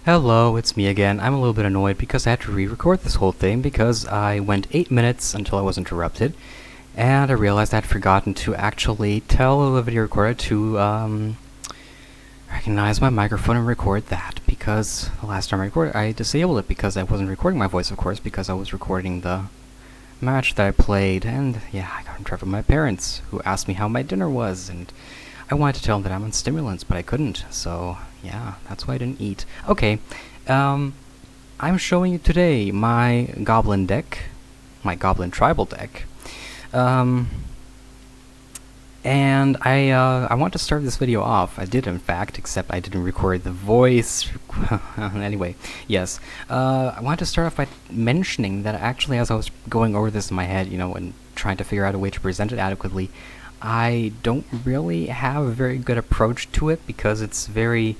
Hello, it's me again. I'm a little bit annoyed because I had to re-record this whole thing because I went 8 minutes until I was interrupted, and I realized I'd forgotten to actually tell the video recorder to recognize my microphone and record that, because the last time I recorded, I disabled it because I wasn't recording my voice, of course, because I was recording the match that I played, and yeah, I got in trouble with my parents, who asked me how my dinner was, and I wanted to tell them that I'm on stimulants, but I couldn't, so yeah, that's why I didn't eat. Okay, I'm showing you today my Goblin deck, my Goblin tribal deck, and I want to start this video off. I did, in fact, except I didn't record the voice. Anyway, yes, I want to start off by mentioning that actually, as I was going over this in my head, and trying to figure out a way to present it adequately, I don't really have a very good approach to it because it's very...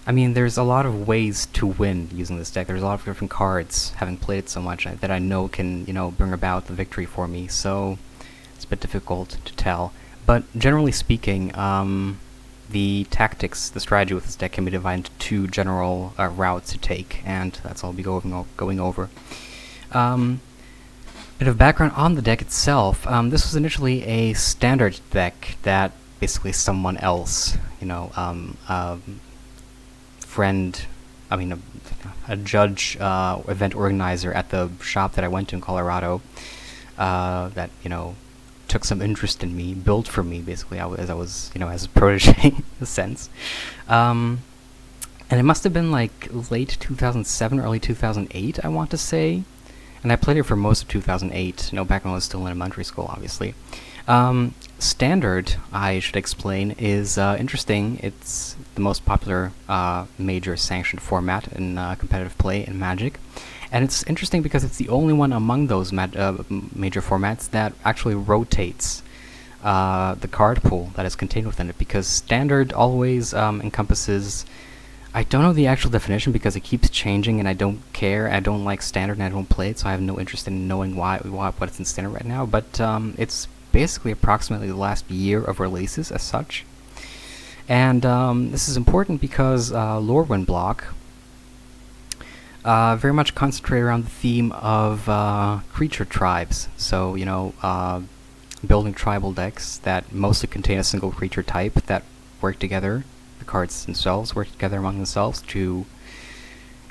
I mean, there's a lot of ways to win using this deck. There's a lot of different cards, having played it so much, that I know can, bring about the victory for me, so it's a bit difficult to tell. But generally speaking, the tactics, the strategy with this deck can be divided into two general routes to take, and that's all I'll be going over. Bit of background on the deck itself. This was initially a standard deck that basically someone else, a judge, event organizer at the shop that I went to in Colorado, that, took some interest in me, built for me, basically, as I was, as a protege, in a sense. And it must have been, like, late 2007, early 2008, I want to say. And I played it for most of 2008, back when I was still in elementary school, obviously. Standard, I should explain, is interesting. It's the most popular major sanctioned format in competitive play in Magic. And it's interesting because it's the only one among those major formats that actually rotates the card pool that is contained within it, because Standard always encompasses... I don't know the actual definition because it keeps changing, and I don't care. I don't like Standard, and I don't play it, so I have no interest in knowing what's in Standard right now. But it's basically approximately the last year of releases as such. And this is important because Lorwyn block very much concentrate around the theme of creature tribes. So, building tribal decks that mostly contain a single creature type that work together. The cards themselves work together among themselves to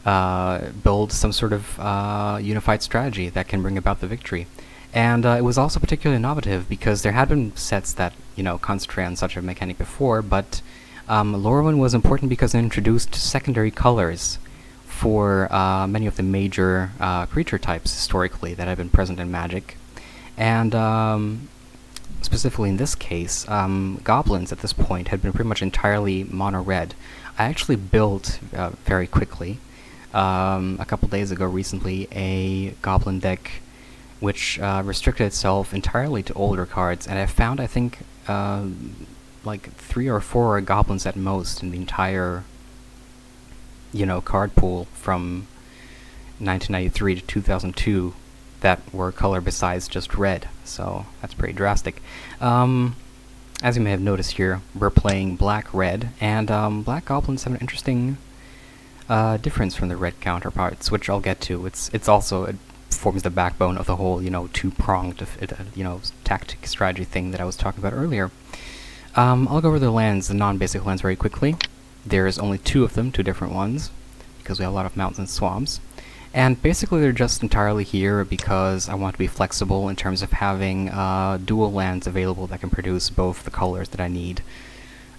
build some sort of unified strategy that can bring about the victory. And it was also particularly innovative because there had been sets that, concentrate on such a mechanic before, but Lorwyn was important because it introduced secondary colors for many of the major creature types historically that have been present in Magic. And specifically in this case, goblins at this point had been pretty much entirely mono-red. I actually built very quickly, a couple days ago recently, a goblin deck which restricted itself entirely to older cards, and I found, I think, like 3 or 4 goblins at most in the entire, card pool from 1993 to 2002 that were color besides just red, so that's pretty drastic. As you may have noticed here, we're playing black-red, and black goblins have an interesting difference from the red counterparts, which I'll get to. It's also, it forms the backbone of the whole, two-pronged, tactic strategy thing that I was talking about earlier. I'll go over the lands, the non-basic lands, very quickly. There's only 2 of them, 2 different ones, because we have a lot of mountains and swamps. And basically they're just entirely here because I want to be flexible in terms of having dual lands available that can produce both the colors that I need,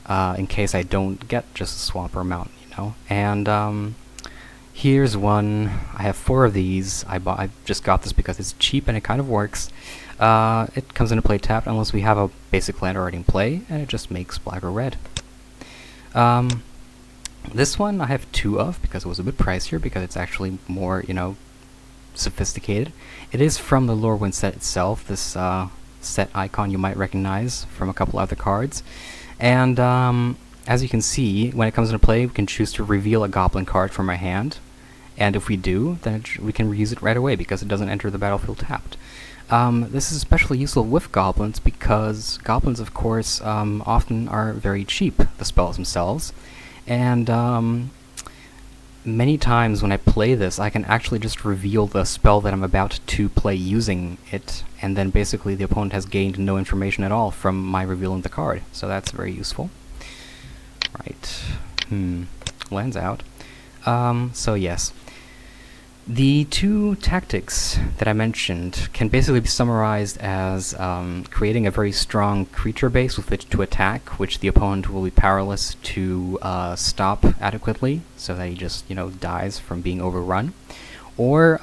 in case I don't get just a swamp or a mountain, And here's one. I have 4 of these. I just got this because it's cheap and it kind of works. It comes into play tapped unless we have a basic land already in play, and it just makes black or red. This one I have 2 of because it was a bit pricier, because it's actually more, sophisticated. It is from the Lorwyn set itself, this set icon you might recognize from a couple other cards. And as you can see, when it comes into play, we can choose to reveal a goblin card from our hand. And if we do, then we can reuse it right away because it doesn't enter the battlefield tapped. This is especially useful with goblins because goblins, of course, often are very cheap, the spells themselves. And many times when I play this, I can actually just reveal the spell that I'm about to play using it, and then basically the opponent has gained no information at all from my revealing the card. So that's very useful. Right. Lands out. So yes. The two tactics that I mentioned can basically be summarized as creating a very strong creature base with which to attack, which the opponent will be powerless to stop adequately, so that he just, dies from being overrun. Or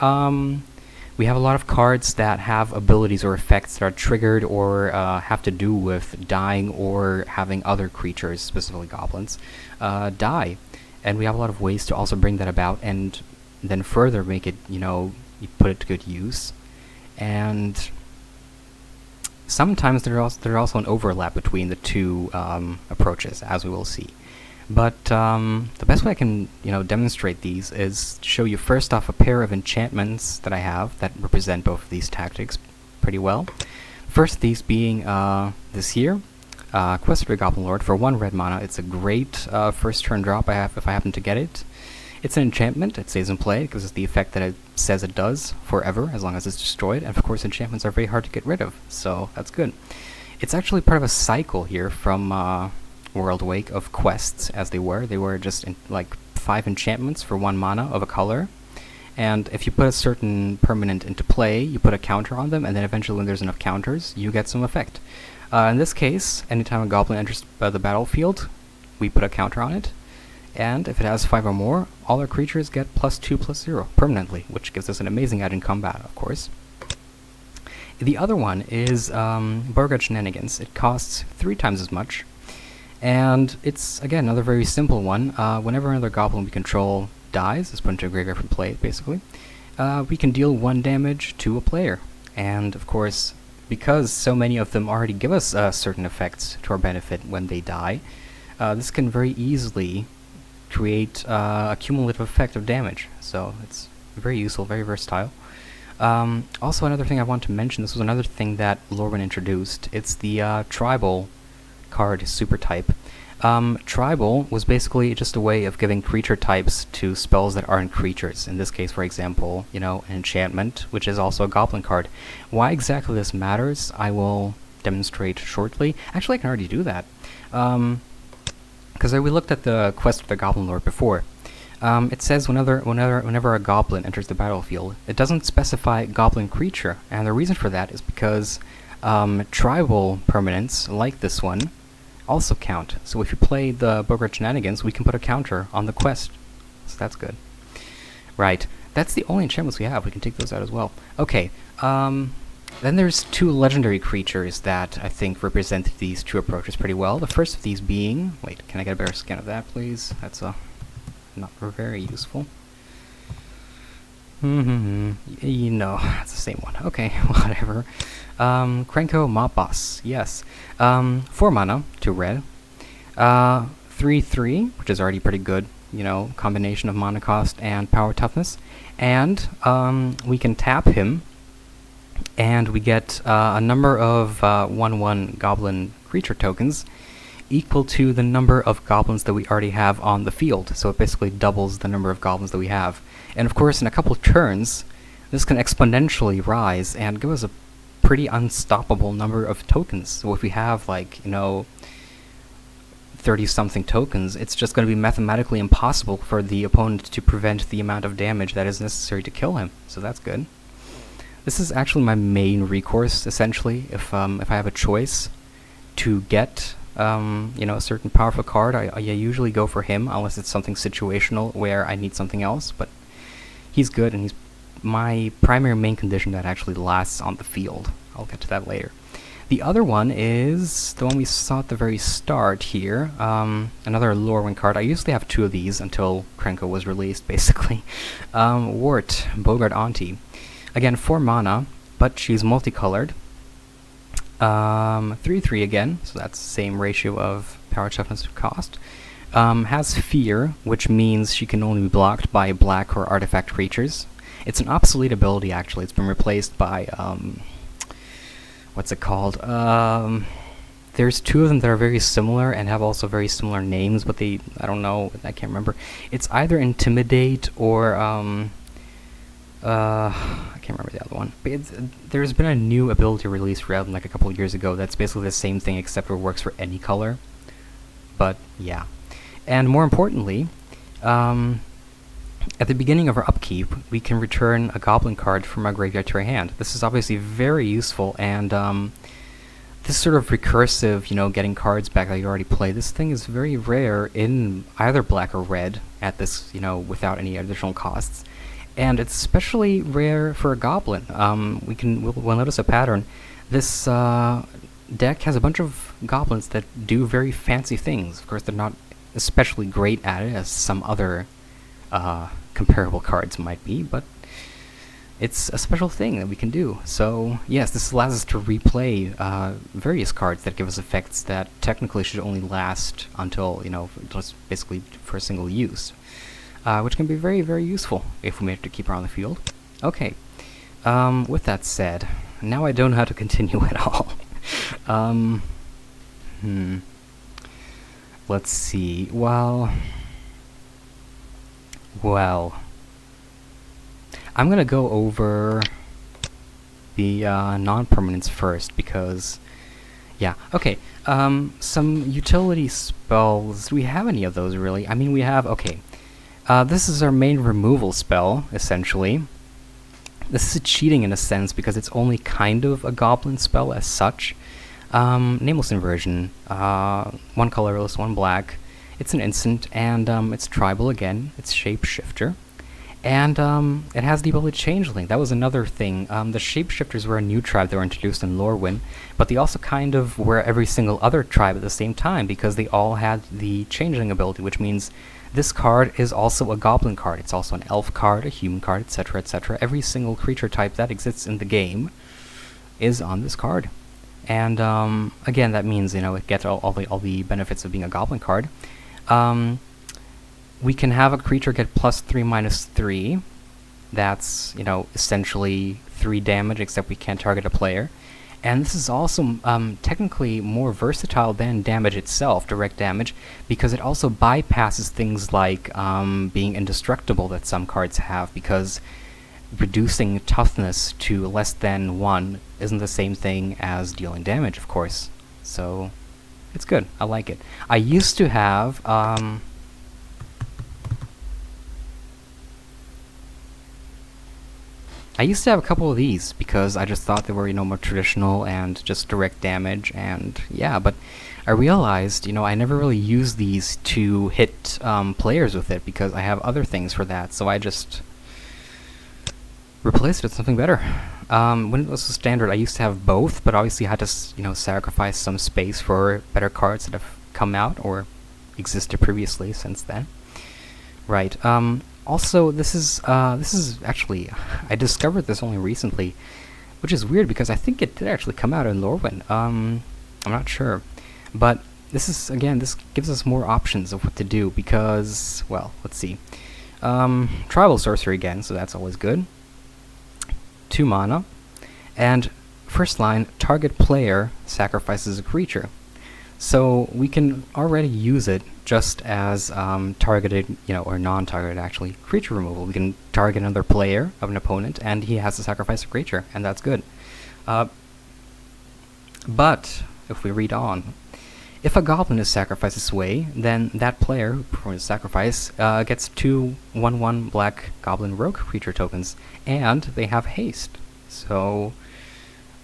we have a lot of cards that have abilities or effects that are triggered or have to do with dying or having other creatures, specifically goblins, die. And we have a lot of ways to also bring that about, and then further make it, you put it to good use. And sometimes there's also an overlap between the two approaches, as we will see. But the best way I can, demonstrate these is to show you first off a pair of enchantments that I have that represent both of these tactics pretty well. First, these being this here, Quest for the Goblin Lord for 1 red mana. It's a great first turn drop if I happen to get it. It's an enchantment, it stays in play, because it's the effect that it says it does forever, as long as it's destroyed, and of course enchantments are very hard to get rid of, so that's good. It's actually part of a cycle here from World Wake of quests, as they were. They were just like 5 enchantments for 1 mana of a color, and if you put a certain permanent into play, you put a counter on them, and then eventually when there's enough counters, you get some effect. In this case, anytime a goblin enters the battlefield, we put a counter on it, and if it has 5 or more, all our creatures get +2/+0 permanently, which gives us an amazing edge in combat, of course. The other one is Burgard Shenanigans. It costs 3 times as much, and it's, again, another very simple one. Whenever another goblin we control dies, is put into a graveyard from play, basically, we can deal 1 damage to a player. And, of course, because so many of them already give us certain effects to our benefit when they die, this can very easily create a cumulative effect of damage, so it's very useful, very versatile. Also, another thing I want to mention, this was another thing that Lorwyn introduced, it's the Tribal card super type. Tribal was basically just a way of giving creature types to spells that aren't creatures. In this case, for example, an enchantment, which is also a goblin card. Why exactly this matters, I will demonstrate shortly. Actually, I can already do that. Because we looked at the Quest for the Goblin Lord before. It says whenever a goblin enters the battlefield, it doesn't specify goblin creature, and the reason for that is because tribal permanents, like this one, also count. So if you play the Burgard Shenanigans, we can put a counter on the quest. So that's good. Right, that's the only enchantments we have. We can take those out as well. Okay, then there's 2 legendary creatures that I think represent these 2 approaches pretty well. The first of these being... Wait, can I get a better scan of that, please? That's not very useful. It's the same one. Okay, whatever. Kyouko Mob Boss, yes. 4 mana, 2 red. 3/3, which is already pretty good, combination of mana cost and power toughness. And we can tap him, and we get a number of 1/1 goblin creature tokens equal to the number of goblins that we already have on the field. So it basically doubles the number of goblins that we have. And of course, in a couple of turns, this can exponentially rise and give us a pretty unstoppable number of tokens. So if we have, 30-something tokens, it's just going to be mathematically impossible for the opponent to prevent the amount of damage that is necessary to kill him. So that's good. This is actually my main recourse, essentially. If I have a choice to get a certain powerful card, I usually go for him, unless it's something situational where I need something else. But he's good, and he's my primary main condition that actually lasts on the field. I'll get to that later. The other one is the one we saw at the very start here, another Lorwyn card. I usually have 2 of these until Kyouko was released, basically. Wart, Bogart Auntie. Again, 4 mana, but she's multicolored. 3/3 again, so that's the same ratio of power toughness to cost. Has Fear, which means she can only be blocked by black or artifact creatures. It's an obsolete ability, actually. It's been replaced by, what's it called? there's two of them that are very similar and have also very similar names, but I don't know, I can't remember. It's either Intimidate or, I can't remember the other one. But there's been a new ability released for Goblin like a couple of years ago that's basically the same thing except it works for any color. But, yeah. And more importantly, at the beginning of our upkeep, we can return a Goblin card from our graveyard to our hand. This is obviously very useful, and this sort of recursive, getting cards back that you already play, this thing is very rare in either black or red at this, without any additional costs. And it's especially rare for a Goblin. We'll notice a pattern. This deck has a bunch of Goblins that do very fancy things. Of course, they're not especially great at it as some other comparable cards might be, but it's a special thing that we can do. So yes, this allows us to replay various cards that give us effects that technically should only last until, just basically for a single use, which can be very, very useful if we manage to keep her on the field. Okay, with that said, now I don't know how to continue at all. Let's see. Well, I'm gonna go over the non-permanents first because, yeah, okay. Some utility spells. Do we have any of those really? I mean, we have. Okay, this is our main removal spell essentially. This is cheating in a sense because it's only kind of a Goblin spell as such. Nameless Inversion, one colorless, one black. It's an instant, and it's tribal again. It's Shapeshifter, and it has the ability to Changeling. That was another thing. The Shapeshifters were a new tribe that were introduced in Lorwyn, but they also kind of were every single other tribe at the same time because they all had the Changeling ability, which means this card is also a Goblin card. It's also an Elf card, a Human card, etc., etc. Every single creature type that exists in the game is on this card. And again, that means it gets all the benefits of being a Goblin card. We can have a creature get +3/-3. That's essentially 3 damage, except we can't target a player. And this is also technically more versatile than damage itself, direct damage, because it also bypasses things like being indestructible that some cards have, because reducing toughness to less than 1 isn't the same thing as dealing damage, of course. So it's good. I like it. I used to have a couple of these because I just thought they were more traditional and just direct damage, and yeah, but I realized I never really used these to hit players with it because I have other things for that, so I just replaced it with something better. When it was standard, I used to have both, but obviously I had to, sacrifice some space for better cards that have come out or existed previously since then. Right. Also, this is actually, I discovered this only recently, which is weird because I think it did actually come out in Lorwyn. I'm not sure, but this gives us more options of what to do because, well, let's see. Tribal sorcery again, so that's always good. 2 mana, and first line, target player sacrifices a creature. So we can already use it just as targeted, or non-targeted actually, creature removal. We can target another player of an opponent, and he has to sacrifice a creature, and that's good. But if we read on, if a Goblin is sacrificed this way, then that player who performs the sacrifice gets 2 1/1 black Goblin rogue creature tokens, and they have haste. So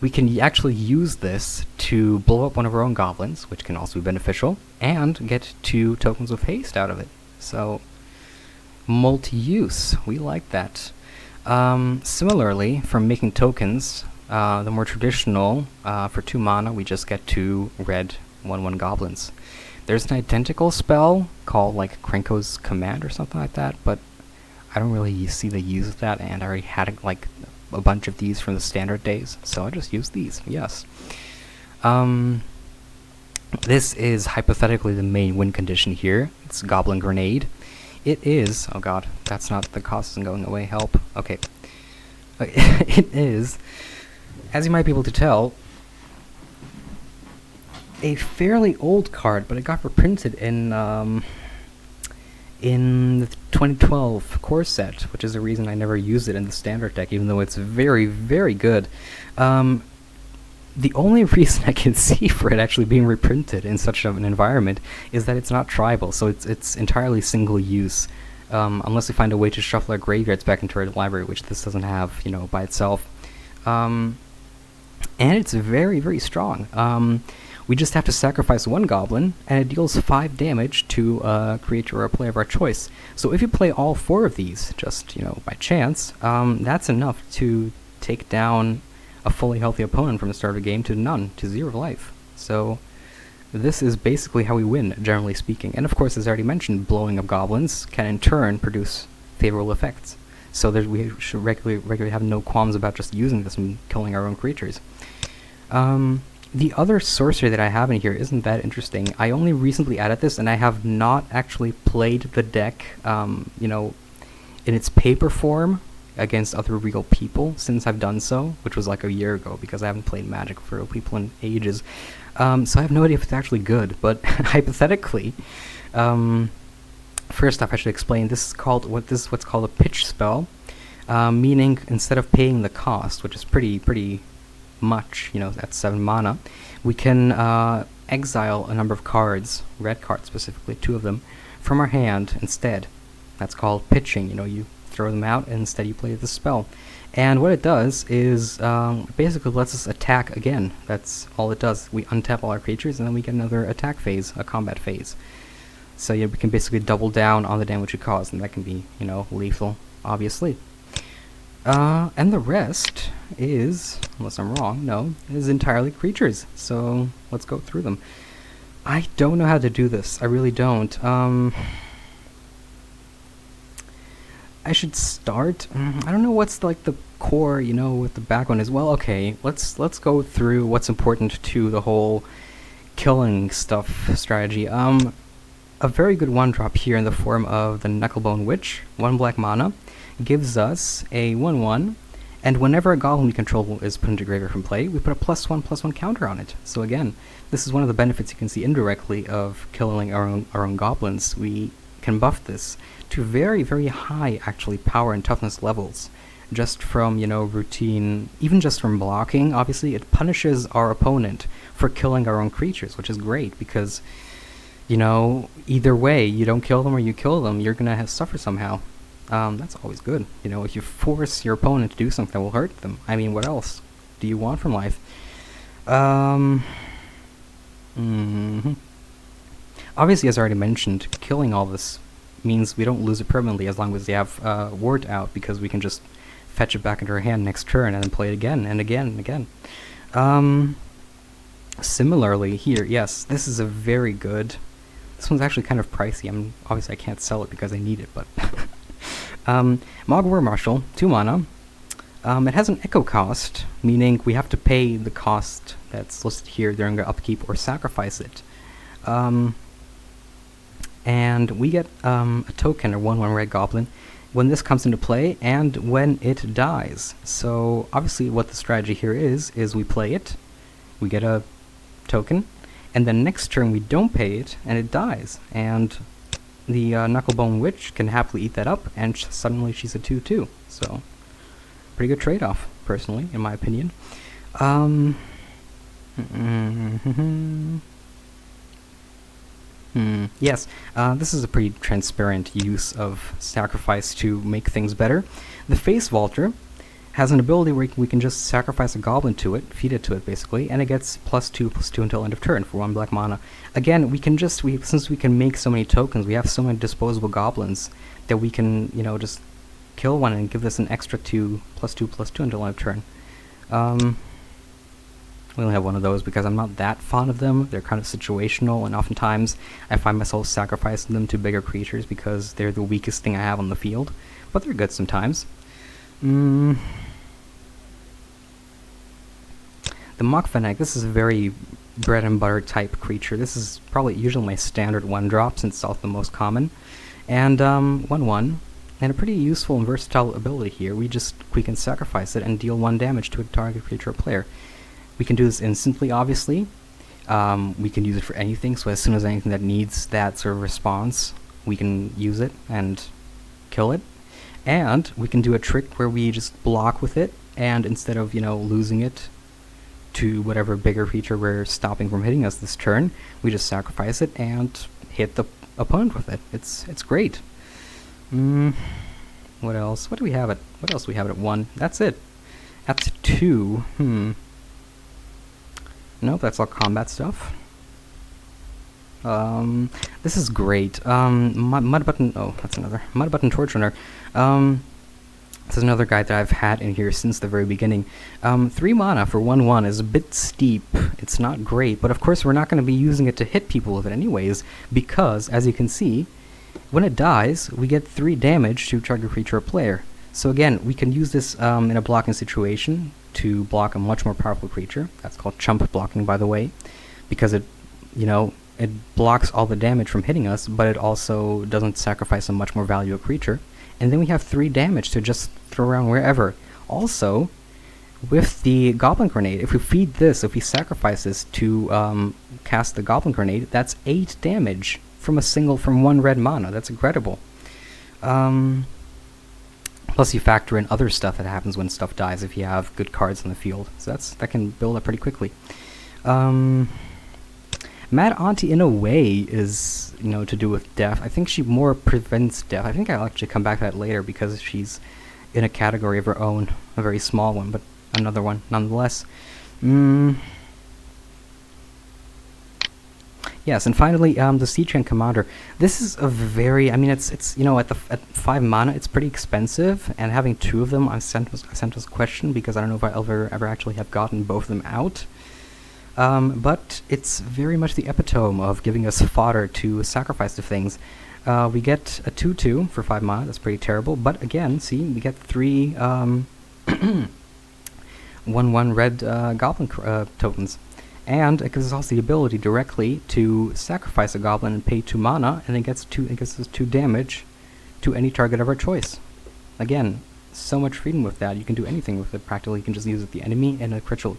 we can actually use this to blow up one of our own Goblins, which can also be beneficial, and get 2 tokens of haste out of it. So multi-use, we like that. Similarly, from making tokens, the more traditional, for 2 mana, we just get 2 red 1/1 Goblins. There's an identical spell called like Krenko's Command or something like that, but I don't really see the use of that, and I already had like a bunch of these from the standard days, so I just used these. Yes. This is hypothetically the main win condition here. It's Goblin Grenade. It is, oh god, that's not, the cost isn't going away, help. Okay. It is, as you might be able to tell, a fairly old card, but it got reprinted in the 2012 core set, which is the reason I never used it in the standard deck, even though it's very, very good. The only reason I can see for it actually being reprinted in such an environment is that it's not tribal, so it's entirely single use. Unless we find a way to shuffle our graveyards back into our library, which this doesn't have, by itself. And it's very, very strong. We just have to sacrifice one goblin, and it deals 5 damage to a creature or a player of our choice. So if you play all 4 of these, just, by chance, that's enough to take down a fully healthy opponent from the start of the game to none, to 0 life. So this is basically how we win, generally speaking. And of course, as I already mentioned, blowing up goblins can in turn produce favorable effects. So we should regularly have no qualms about just using this and killing our own creatures. The other sorcery that I have in here isn't that interesting. I only recently added this, and I have not actually played the deck, in its paper form against other real people since I've done so, which was like a year ago, because I haven't played Magic for real people in ages. So I have no idea if it's actually good, but hypothetically, first off, I should explain, this is what's called a pitch spell, meaning instead of paying the cost, which is pretty much, that's 7 mana, we can exile a number of cards, red cards specifically, 2 of them, from our hand instead. That's called pitching. You throw them out, and instead you play the spell. And what it does is basically lets us attack again. That's all it does. We untap all our creatures, and then we get another attack phase, a combat phase. So we can basically double down on the damage it caused, and that can be, lethal, obviously. And the rest is, unless I'm wrong, is entirely creatures. So let's go through them. I don't know how to do this. I really don't. I should start. I don't know what's the core, with the background as well. Okay, let's go through what's important to the whole killing stuff strategy. A very good 1-drop here in the form of the Knucklebone Witch, 1 black mana, gives us a 1/1, and whenever a goblin we control is put into graveyard from play, we put a +1/+1 counter on it. So again, this is one of the benefits you can see indirectly of killing our own goblins. We can buff this to very, very high, actually, power and toughness levels. Just from, routine, even just from blocking, obviously, it punishes our opponent for killing our own creatures, which is great, because, either way, you don't kill them or you kill them, you're gonna suffer somehow. That's always good. If you force your opponent to do something that will hurt them, I mean, what else do you want from life? Obviously, as I already mentioned, killing all this means we don't lose it permanently as long as they have ward out, because we can just fetch it back into our hand next turn and then play it again and again and again. Similarly here, yes, this is a very good... This one's actually kind of pricey. Obviously I can't sell it because I need it, but... Mogwar Marshal, 2 mana. It has an echo cost, meaning we have to pay the cost that's listed here during our upkeep or sacrifice it. And we get a token, or 1/1 red goblin, when this comes into play and when it dies. So obviously what the strategy here is we play it, we get a token, and then next turn we don't pay it and it dies. And the Knucklebone Witch can happily eat that up, and suddenly she's a 2/2. So pretty good trade-off, personally, in my opinion. Yes, this is a pretty transparent use of sacrifice to make things better. The Face Vaulter has an ability where we can just sacrifice a goblin to it, feed it to it basically, and it gets +2/+2 until end of turn for 1 black mana. Again, since we can make so many tokens, we have so many disposable goblins that we can, just kill one and give this an extra +2/+2 until end of turn. We only have one of those because I'm not that fond of them. They're kind of situational, and oftentimes I find myself sacrificing them to bigger creatures because they're the weakest thing I have on the field. But they're good sometimes. The Mock Fennec, this is a very bread and butter type creature. This is probably usually my standard 1-drop since it's also the most common. And 1/1, and a pretty useful and versatile ability here. We can sacrifice it and deal 1 damage to a target creature or player. We can do this instantly, obviously. We can use it for anything, so as soon as anything that needs that sort of response, we can use it and kill it. And we can do a trick where we just block with it, and instead of, losing it to whatever bigger creature we're stopping from hitting us this turn, we just sacrifice it and hit the opponent with it. It's great. What else? What do we have what else do we have at 1? That's it. At 2, nope, that's all combat stuff. This is great. Mud Button, oh, that's another. Mud Button Torch Runner. This is another guy that I've had in here since the very beginning. 3 mana for 1/1 is a bit steep. It's not great, but of course we're not going to be using it to hit people with it anyways, because, as you can see, when it dies, we get 3 damage to target creature or player. So again, we can use this in a blocking situation to block a much more powerful creature. That's called chump blocking, by the way, because it blocks all the damage from hitting us, but it also doesn't sacrifice a much more valuable creature. And then we have 3 damage to just throw around wherever. Also, with the Goblin Grenade, if we feed this, if we sacrifice this to cast the Goblin Grenade, that's 8 damage from 1 red mana. That's incredible. Plus you factor in other stuff that happens when stuff dies if you have good cards on the field. So that can build up pretty quickly. Mad Auntie, in a way, is, to do with death. I think she more prevents death. I think I'll actually come back to that later because she's in a category of her own. A very small one, but another one nonetheless. Yes, and finally, the Siege-Hand Commander. This is a very, it's at 5 mana, it's pretty expensive, and having 2 of them, I sent us a question because I don't know if I ever actually have gotten both of them out. But it's very much the epitome of giving us fodder to sacrifice to things. We get a 2/2 for 5 mana, that's pretty terrible, but again, see, we get 3 1/1 red goblin tokens. And it gives us also the ability directly to sacrifice a goblin and pay 2 mana, and it gets us 2 damage to any target of our choice. Again, so much freedom with that. You can do anything with it practically. You can just use it with the enemy in a critical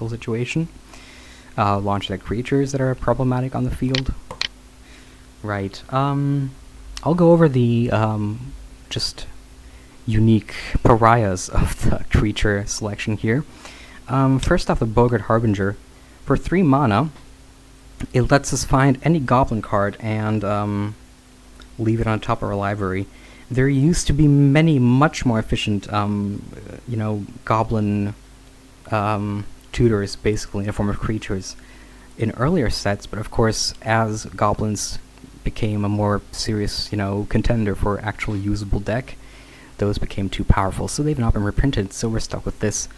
situation. Launch at creatures that are problematic on the field. Right. I'll go over the just unique pariahs of the creature selection here. First off, the Boggart Harbinger. For 3 mana, it lets us find any goblin card and leave it on top of our library. There used to be many much more efficient, goblin tutors, basically, in the form of creatures in earlier sets, but of course, as goblins became a more serious, contender for actual usable deck, those became too powerful, so they've not been reprinted, so we're stuck with this.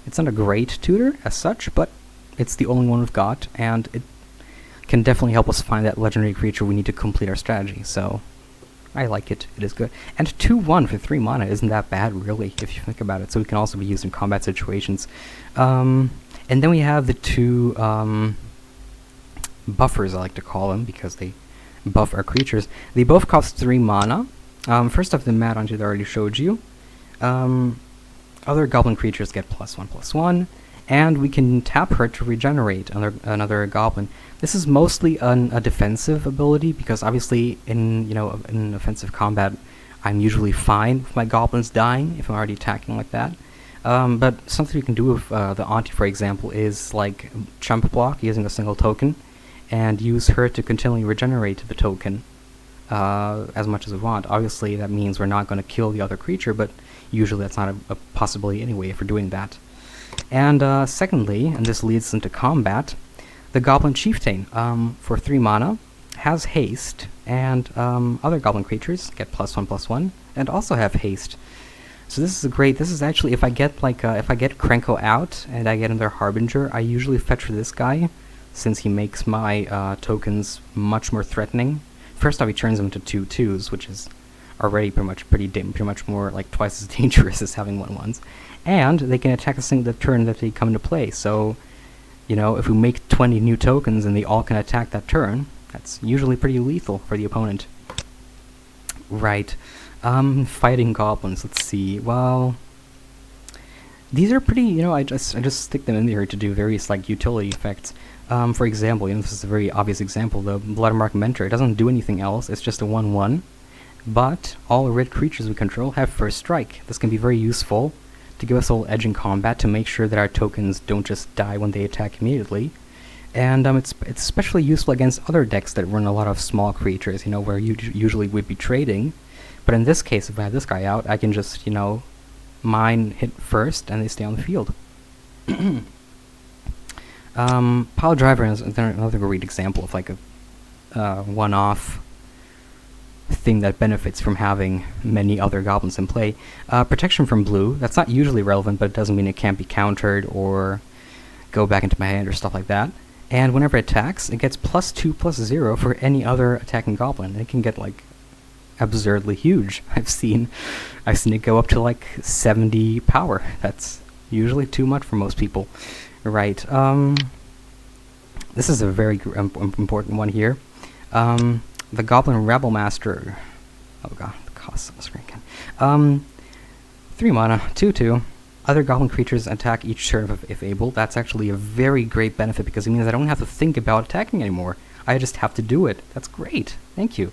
It's not a great tutor, as such, but it's the only one we've got, and it can definitely help us find that legendary creature we need to complete our strategy, so I like it. It is good. And 2/1 for 3 mana isn't that bad, really, if you think about it, so it can also be used in combat situations. And then we have the 2 buffers, I like to call them, because they buff our creatures. They both cost 3 mana. First off, the Mad Auntie that I already showed you. Other goblin creatures get +1/+1. And we can tap her to regenerate another goblin. This is mostly a defensive ability, because obviously in offensive combat, I'm usually fine with my goblins dying if I'm already attacking like that. But something you can do with the Auntie, for example, is like chump block using a single token, and use her to continually regenerate the token as much as we want. Obviously, that means we're not going to kill the other creature, but usually that's not a possibility anyway if we're doing that. And secondly, and this leads into combat, the Goblin Chieftain, for 3 mana, has haste, and other goblin creatures get +1/+1, and also have haste. So this is actually, if I get Krenko out, and I get another Harbinger, I usually fetch for this guy, since he makes my tokens much more threatening. First off, he turns them into 2/2s, which is already pretty much more, like, twice as dangerous as having 1/1s. And they can attack the turn that they come into play. So, if we make 20 new tokens and they all can attack that turn, that's usually pretty lethal for the opponent. Right. Fighting goblins. Let's see. Well, these are pretty. I just stick them in there to do various utility effects. For example, this is a very obvious example, the Bloodmark Mentor. It doesn't do anything else, it's just a 1/1, but all red creatures we control have first strike. This can be very useful to give us a little edge in combat, to make sure that our tokens don't just die when they attack immediately. And it's especially useful against other decks that run a lot of small creatures, where you usually would be trading. But in this case, if I have this guy out, I can just, mine hit first, and they stay on the field. Pile Driver is another great example of like a one-off thing that benefits from having many other goblins in play. Protection from blue, that's not usually relevant, but it doesn't mean it can't be countered or go back into my hand or stuff like that. And whenever it attacks, it gets +2/+0 for any other attacking goblin. It can get like absurdly huge. I've seen it go up to like 70 power. That's usually too much for most people. Right. This is a very important one here. The Goblin Rebel Master. Oh god, the cost of the screen again. 3 mana, 2/2. Other goblin creatures attack each turn if able. That's actually a very great benefit because it means I don't have to think about attacking anymore. I just have to do it. That's great. Thank you.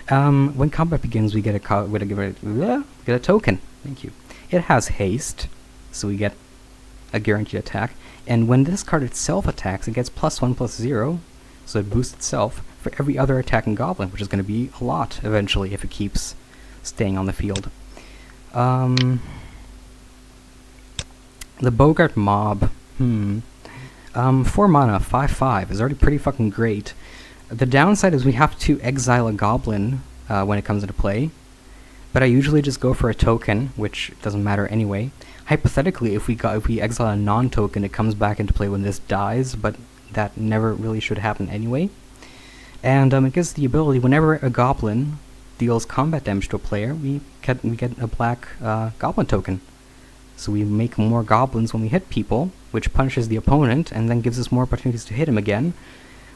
When combat begins, we get a token. Thank you. It has haste, so we get a guaranteed attack. And when this card itself attacks, it gets +1/+0, so it boosts itself for every other attacking goblin, which is going to be a lot eventually if it keeps staying on the field. The Bogart Mob. 4 mana, 5/5 is already pretty fucking great. The downside is we have to exile a goblin when it comes into play, but I usually just go for a token, which doesn't matter anyway. Hypothetically, if we exile a non-token, it comes back into play when this dies, but that never really should happen anyway. And it gives the ability, whenever a goblin deals combat damage to a player, we get a black goblin token. So we make more goblins when we hit people, which punishes the opponent, and then gives us more opportunities to hit him again,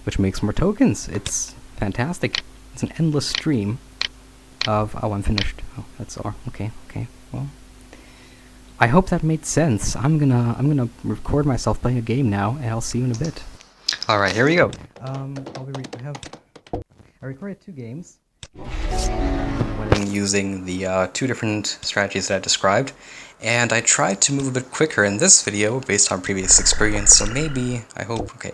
which makes more tokens. It's fantastic. It's an endless stream of... Oh, I'm finished. Oh, that's all. Okay, well... I hope that made sense. I'm gonna record myself playing a game now, and I'll see you in a bit. Alright, here we go. I recorded 2 games. When using the 2 different strategies that I described, and I tried to move a bit quicker in this video based on previous experience, so maybe, I hope, okay.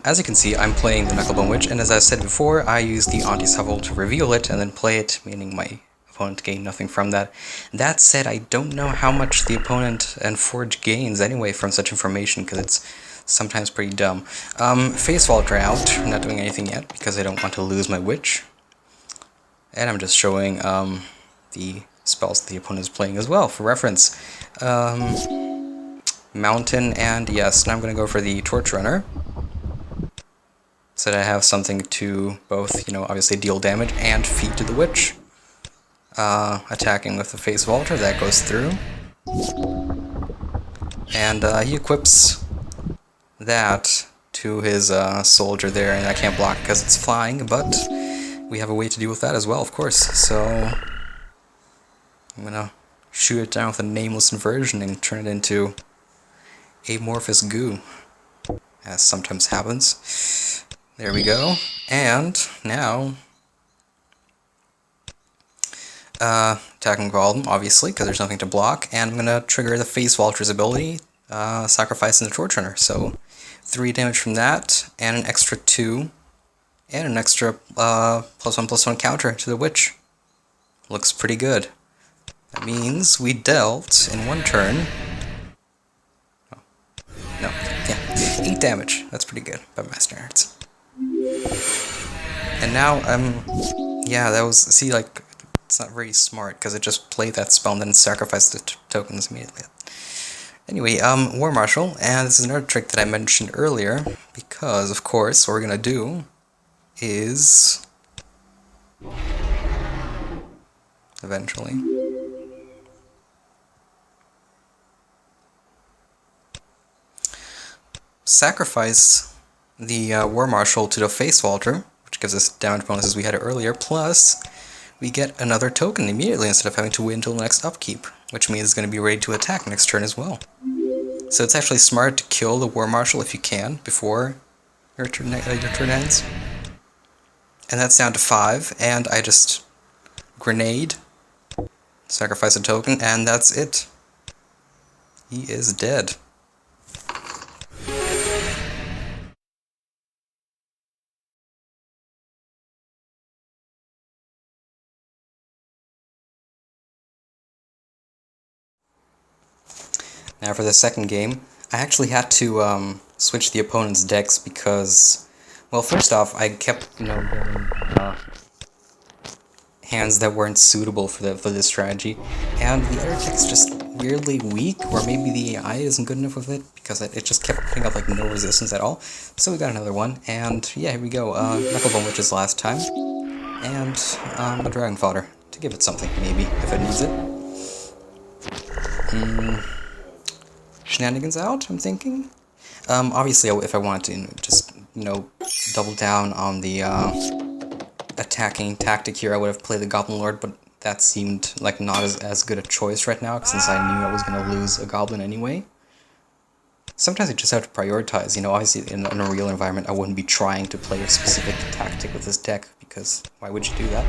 As you can see, I'm playing the Knucklebone Witch, and as I said before, I use the anti-shuffle to reveal it and then play it, meaning my opponent gained nothing from that. That said, I don't know how much the opponent and Forge gains anyway from such information, because it's sometimes pretty dumb. Face Vaulter out, not doing anything yet, because I don't want to lose my Witch. And I'm just showing the spells that the opponent is playing as well, for reference. Mountain, and yes, now I'm going to go for the Torch Runner, so that I have something to both, obviously deal damage and feed to the Witch. Attacking with the Face Vaulter, that goes through. And he equips that to his soldier there, and I can't block because it's flying, but we have a way to deal with that as well, of course. So I'm gonna shoot it down with a nameless inversion and turn it into amorphous goo, as sometimes happens. There we go. And now attacking Goblin, obviously, because there's nothing to block, and I'm gonna trigger the Face Vaulter's ability, sacrificing the Torch Runner. So 3 damage from that, and an extra 2, and an extra +1/+1 counter to the Witch. Looks pretty good. That means we dealt, in 1 turn... Oh, no, yeah, 8 damage. That's pretty good by my standards. And now, yeah, that was, see, like, it's not very smart, because it just played that spell and then sacrificed the tokens immediately. Anyway, War Marshal, and this is another trick that I mentioned earlier, because, of course, what we're gonna do is... eventually... sacrifice the War Marshal to the Face Vaulter, which gives us damage bonuses we had earlier, plus we get another token immediately instead of having to wait until the next upkeep, which means it's going to be ready to attack next turn as well. So it's actually smart to kill the War Marshal if you can, before your turn ends. And that's down to 5, and I just grenade, sacrifice a token, and that's it. He is dead. Now for the second game, I actually had to switch the opponent's decks because, well, first off, I kept getting hands that weren't suitable for this strategy, and the other deck's just weirdly weak, or maybe the AI isn't good enough with it because it just kept putting up like no resistance at all. So we got another one, and yeah, here we go. Knucklebone Witch's last time, and a Dragon Fodder to give it something maybe if it needs it. Shenanigans out, I'm thinking. Obviously, if I wanted to just, double down on the attacking tactic here, I would have played the Goblin Lord, but that seemed like not as good a choice right now, since I knew I was going to lose a Goblin anyway. Sometimes you just have to prioritize, obviously in a real environment I wouldn't be trying to play a specific tactic with this deck, because why would you do that?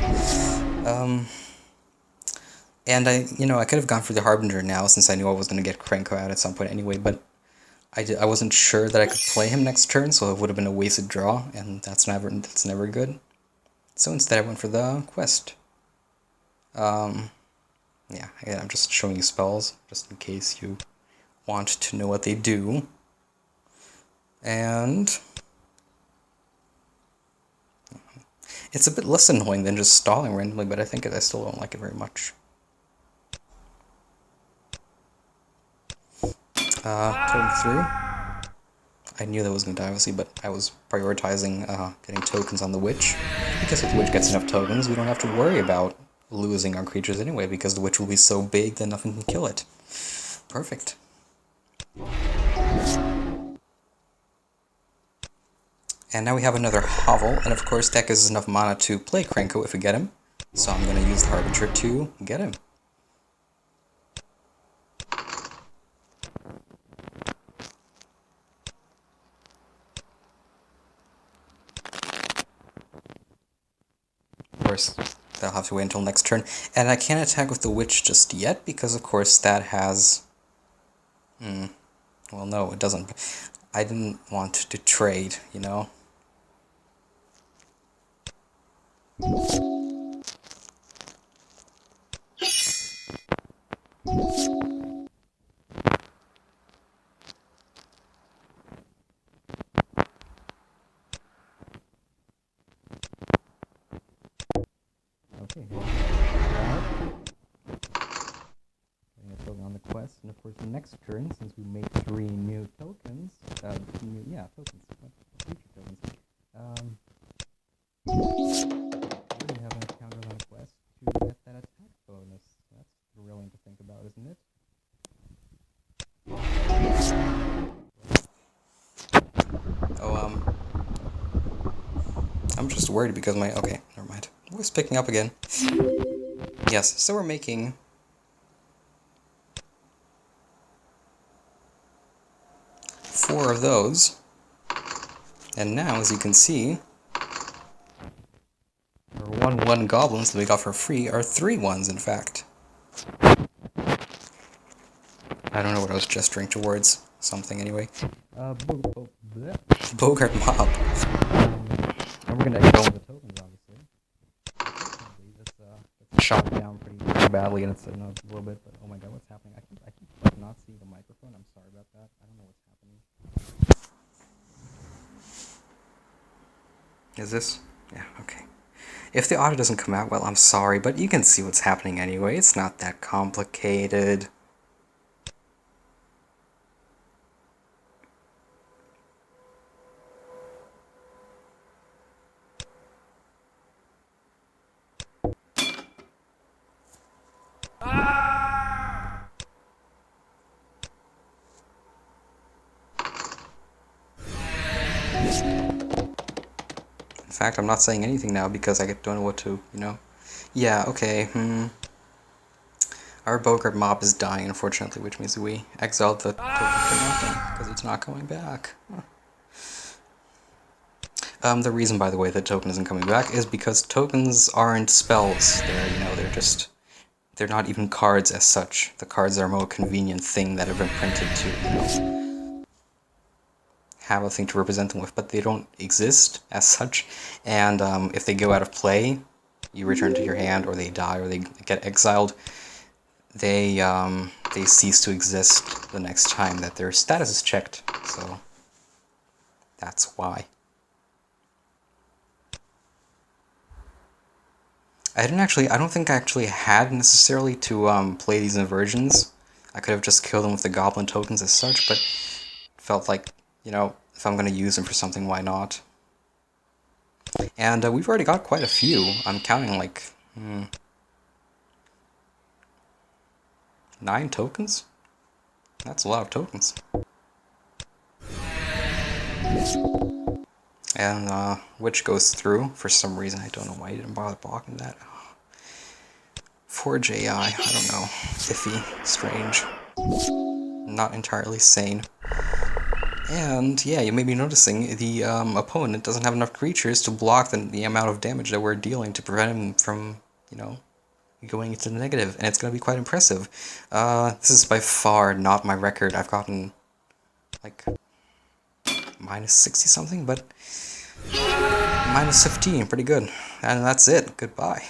And I could have gone for the Harbinger now, since I knew I was going to get Kyouko out at some point anyway, but I wasn't sure that I could play him next turn, so it would have been a wasted draw, and that's never good. So instead I went for the quest. Yeah, again, I'm just showing you spells, just in case you want to know what they do. And it's a bit less annoying than just stalling randomly, but I think I still don't like it very much. Turn through. I knew that was going to die, obviously, but I was prioritizing getting tokens on the Witch. Because if the Witch gets enough tokens, we don't have to worry about losing our creatures anyway, because the Witch will be so big that nothing can kill it. Perfect. And now we have another Hovel, and of course that gives us enough mana to play Kyouko if we get him. So I'm going to use the Harbinger to get him. Of course, that'll have to wait until next turn. And I can't attack with the Witch just yet, because of course that has... Well, no, it doesn't. I didn't want to trade, Okay, getting a token on the quest, and of course the next turn, since we made 3 new tokens, tokens, future tokens, we're gonna have an encounter on the quest to get that attack bonus. That's thrilling to think about, isn't it? Oh, I'm just worried because okay, never mind. Voice picking up again. Yes, so we're making 4 of those. And now, as you can see, our 1/1 goblins that we got for free are 3 ones, in fact. I don't know what I was gesturing towards. Something, anyway. Bogart Mob. And we're gonna go with the tokens, obviously. It's shot down pretty badly, and it's a little bit, but oh my god, what's happening? I keep like, not seeing the microphone. I'm sorry about that. I don't know what's happening. Is this? Yeah, okay. If the audio doesn't come out well, I'm sorry, but you can see what's happening anyway. It's not that complicated. In fact, I'm not saying anything now because I don't know what to, Yeah, okay, Our Bogart Mob is dying, unfortunately, which means we exiled the token for nothing, because it's not coming back. Huh. The reason, by the way, that token isn't coming back is because tokens aren't spells. They're, they're not even cards as such. The cards are a more convenient thing that have been printed to, have a thing to represent them with, but they don't exist as such. And if they go out of play, you return to your hand, or they die, or they get exiled, they cease to exist the next time that their status is checked. So that's why. I don't think I actually had necessarily to play these inversions. I could have just killed them with the Goblin tokens as such, but felt like, if I'm going to use them for something, why not? And we've already got quite a few. I'm counting like 9 tokens? That's a lot of tokens. And which goes through for some reason. I don't know why you didn't bother blocking that. Forge AI, I don't know. Iffy, strange. Not entirely sane. And yeah, you may be noticing the opponent doesn't have enough creatures to block the amount of damage that we're dealing to prevent him from, going into the negative, and it's going to be quite impressive. This is by far not my record. I've gotten like minus 60 something, but minus 15, pretty good. And that's it. Goodbye.